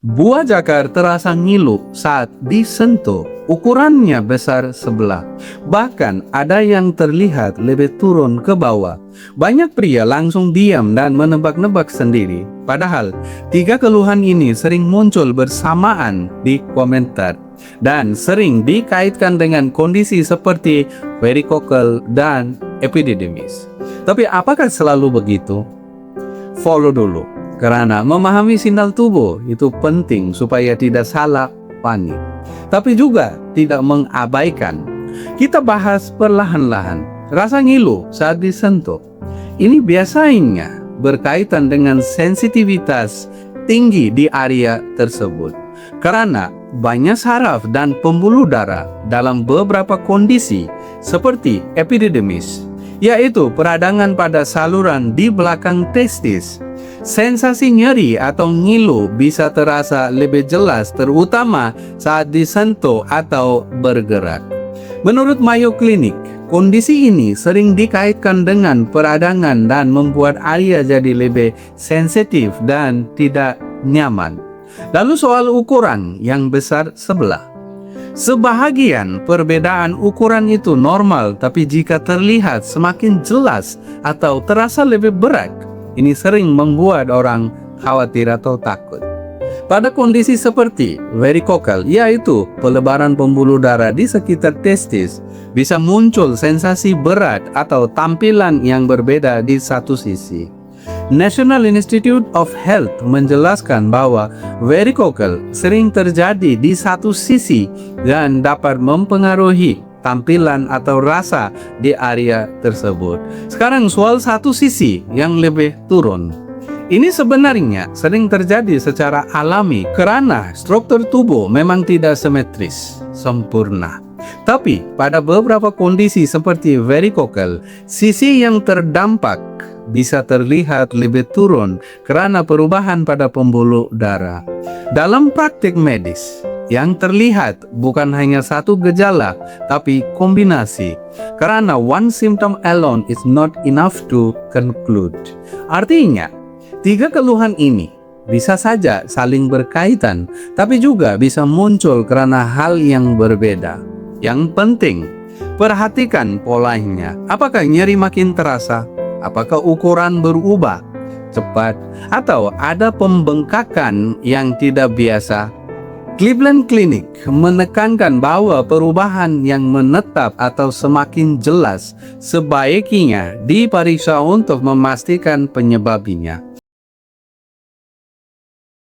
Buah jakar terasa ngilu saat disentuh. Ukurannya besar sebelah. Bahkan ada yang terlihat lebih turun ke bawah. Banyak pria langsung diam dan menebak-nebak sendiri. Padahal, tiga keluhan ini sering muncul bersamaan di komentar dan sering dikaitkan dengan kondisi seperti varicocele dan epididymis. Tapi apakah selalu begitu? Follow dulu. Karena memahami sinyal tubuh itu penting supaya tidak salah panik, tapi juga tidak mengabaikan. Kita bahas perlahan-lahan. Rasa ngilu saat disentuh. Ini biasanya berkaitan dengan sensitivitas tinggi di area tersebut. Karena banyak saraf dan pembuluh darah dalam beberapa kondisi seperti epididymis, yaitu peradangan pada saluran di belakang testis. Sensasi nyeri atau ngilu bisa terasa lebih jelas terutama saat disentuh atau bergerak. Menurut Mayo Clinic, kondisi ini sering dikaitkan dengan peradangan dan membuat area jadi lebih sensitif dan tidak nyaman. Lalu soal ukuran yang besar sebelah. Sebahagian perbedaan ukuran itu normal, tapi jika terlihat semakin jelas atau terasa lebih berat, ini sering membuat orang khawatir atau takut. Pada kondisi seperti varicocele, yaitu pelebaran pembuluh darah di sekitar testis, bisa muncul sensasi berat atau tampilan yang berbeda di satu sisi. National Institute of Health menjelaskan bahwa varicocele sering terjadi di satu sisi dan dapat mempengaruhi tampilan atau rasa di area tersebut. Sekarang soal satu sisi yang lebih turun. Ini sebenarnya sering terjadi secara alami karena struktur tubuh memang tidak simetris, sempurna. Tapi pada beberapa kondisi seperti varicocele, sisi yang terdampak bisa terlihat lebih turun karena perubahan pada pembuluh darah. Dalam praktik medis, yang terlihat bukan hanya satu gejala, tapi kombinasi. Karena one symptom alone is not enough to conclude. Artinya, tiga keluhan ini bisa saja saling berkaitan, tapi juga bisa muncul karena hal yang berbeda. Yang penting, perhatikan polanya. Apakah nyeri makin terasa? Apakah ukuran berubah cepat? Atau ada pembengkakan yang tidak biasa? Cleveland Clinic menekankan bahwa perubahan yang menetap atau semakin jelas sebaiknya diperiksa untuk memastikan penyebabnya.